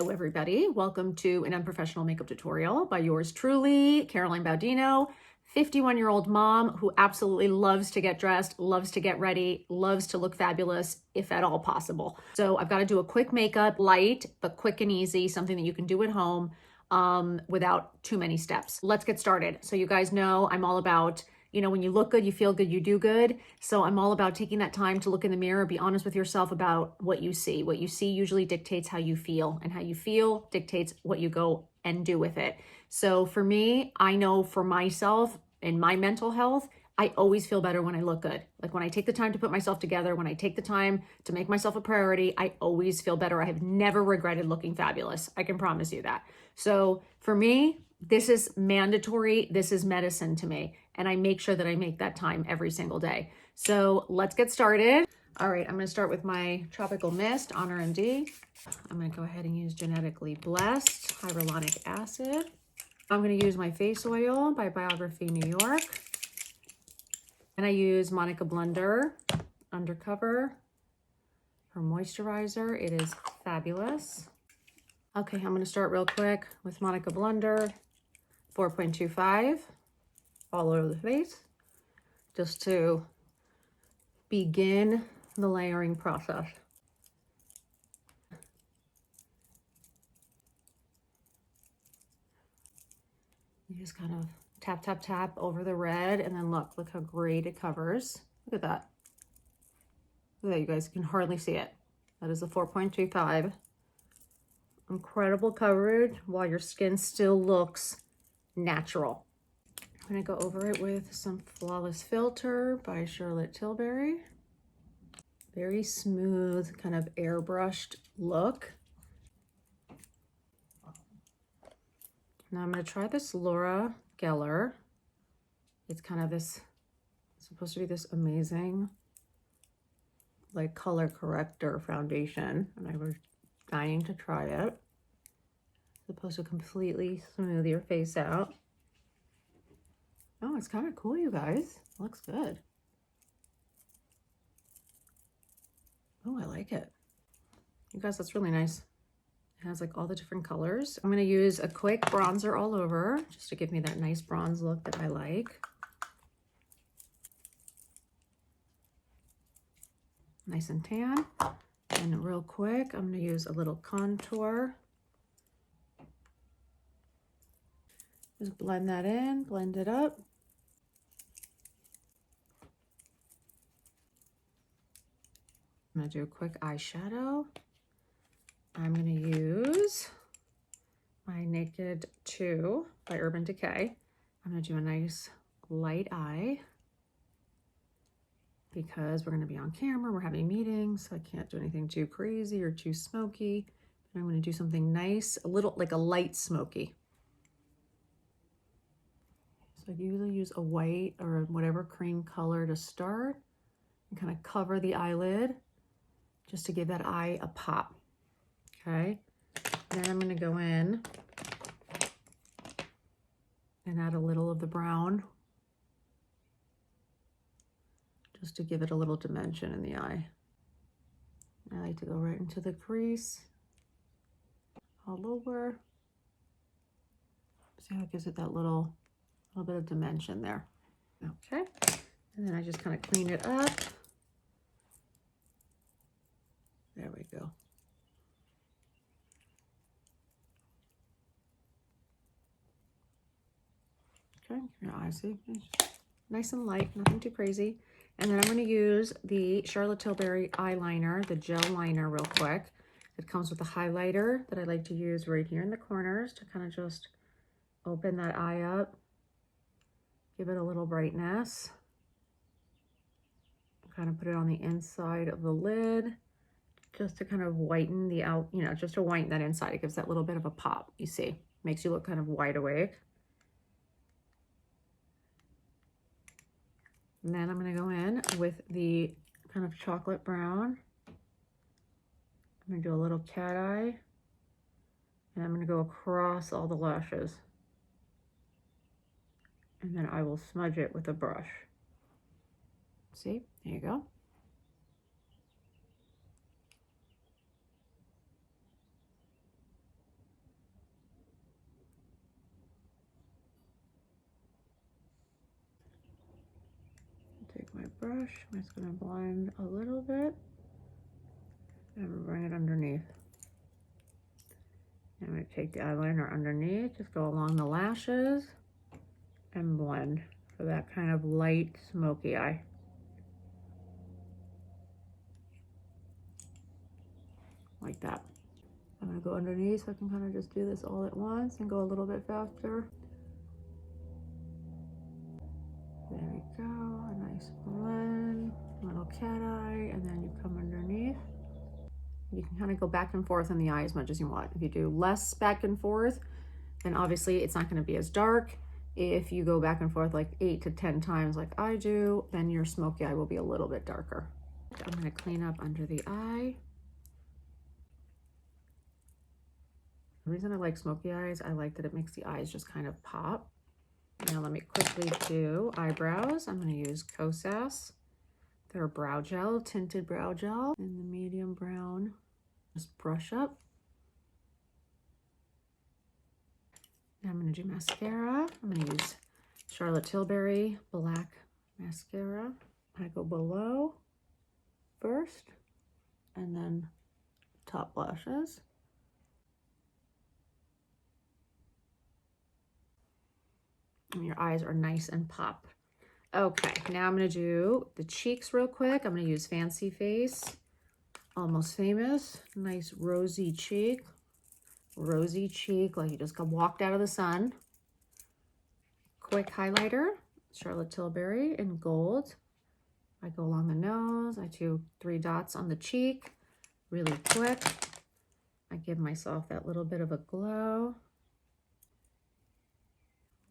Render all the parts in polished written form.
Hello everybody, welcome to an unprofessional makeup tutorial by yours truly, Caroline Baudino, 51-year-old mom who absolutely loves to get dressed, loves to get ready, loves to look fabulous, if at all possible. So I've got to do a quick makeup, light, but quick and easy, something that you can do at home without too many steps. Let's get started. So you guys know I'm all about, when you look good, you feel good, you do good. So I'm all about taking that time to look in the mirror, be honest with yourself about what you see. What you see usually dictates how you feel, and how you feel dictates what you go and do with it. So for me, I know for myself and my mental health, I always feel better when I look good. Like when I take the time to put myself together, when I take the time to make myself a priority, I always feel better. I have never regretted looking fabulous. I can promise you that. So for me, this is mandatory. This is medicine to me. And I make sure that I make that time every single day. So let's get started. All right, I'm going to start with my Tropical Mist, Honor MD. I'm going to go ahead and use Genetically Blessed Hyaluronic Acid. I'm going to use my face oil by Biography, New York. And I use Monika Blunder Undercover, her moisturizer. It is fabulous. Okay, I'm going to start real quick with Monika Blunder, 4.25, all over the face, just to begin the layering process. You just kind of tap, tap, tap over the red, and then look how great it covers. Look at that. Look at that, you guys can hardly see it. That is a 4.25. Incredible coverage while your skin still looks natural. I'm gonna go over it with some Flawless Filter by Tilbury. Very smooth, kind of airbrushed look. Now I'm gonna try this Laura Geller. It's kind of this, supposed to be this amazing, like color corrector foundation, and I was dying to try it. It's supposed to completely smooth your face out. Oh, it's kind of cool, you guys. It looks good. Oh, I like it. You guys, that's really nice. It has like all the different colors. I'm going to use a quick bronzer all over just to give me that nice bronze look that I like. Nice and tan. And real quick, I'm going to use a little contour. Just blend that in, blend it up. I'm going to do a quick eyeshadow. I'm going to use my Naked 2 by Urban Decay. I'm going to do a nice light eye because we're going to be on camera. We're having meetings, so I can't do anything too crazy or too smoky. I'm going to do something nice, a little like a light smoky. So I usually use a white or whatever cream color to start and kind of cover the eyelid just to give that eye a pop. Okay, then I'm going to go in and add a little of the brown just to give it a little dimension in the eye. I like to go right into the crease, all over. See how it gives it that little bit of dimension there. Okay, and then I just kind of clean it up. There we go. Okay, your eyes, see, nice and light, nothing too crazy. And then I'm going to use the Charlotte Tilbury eyeliner, the gel liner, real quick. It comes with a highlighter that I like to use right here in the corners to kind of just open that eye up, give it a little brightness. Kind of put it on the inside of the lid just to kind of whiten the out, just to whiten that inside. It gives that little bit of a pop, you see. Makes you look kind of wide awake. And then I'm going to go in with the kind of chocolate brown. I'm going to do a little cat eye. And I'm going to go across all the lashes. And then I will smudge it with a brush. See? There you go. brush. I'm just gonna blend a little bit and bring it underneath. I'm gonna take the eyeliner underneath, just go along the lashes and blend for that kind of light smoky eye. Like that. I'm gonna go underneath so I can kind of just do this all at once and go a little bit faster. There we go, a nice blend, little cat eye, and then you come underneath. You can kind of go back and forth in the eye as much as you want. If you do less back and forth, then obviously it's not gonna be as dark. If you go back and forth like 8 to 10 times like I do, then your smoky eye will be a little bit darker. I'm gonna clean up under the eye. The reason I like smoky eyes, I like that it makes the eyes just kind of pop. Now let me quickly do eyebrows. I'm gonna use Kosas, their brow gel, tinted brow gel in the medium brown. Just brush up. Now I'm gonna do mascara. I'm gonna use Charlotte Tilbury black mascara. I go below first and then top lashes. And your eyes are nice and pop. Okay, now I'm gonna do the cheeks real quick. I'm gonna use Fancy Face, Almost Famous, nice rosy cheek like you just got walked out of the sun. Quick highlighter, Charlotte Tilbury in gold. I go along the nose, I do 3 dots on the cheek, really quick. I give myself that little bit of a glow.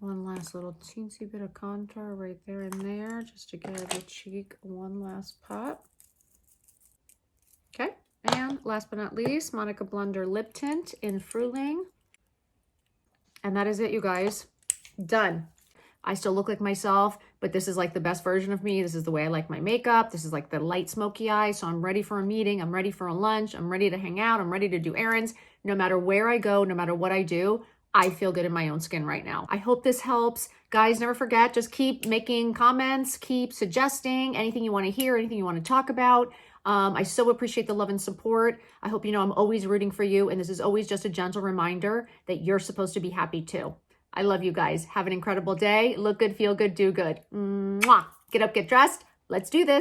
One last little teensy bit of contour right there and there, just to give the cheek one last pop. Okay, and last but not least, Monika Blunder lip tint in Fruling. And that is it, you guys. Done. I still look like myself, but this is like the best version of me. This is the way I like my makeup. This is like the light smoky eye. So I'm ready for a meeting. I'm ready for a lunch. I'm ready to hang out. I'm ready to do errands. No matter where I go, no matter what I do, I feel good in my own skin right now. I hope this helps. Guys, never forget, just keep making comments, keep suggesting anything you want to hear, anything you want to talk about. I so appreciate the love and support. I hope you know I'm always rooting for you. And this is always just a gentle reminder that you're supposed to be happy too. I love you guys. Have an incredible day. Look good, feel good, do good. Mwah. Get up, get dressed. Let's do this.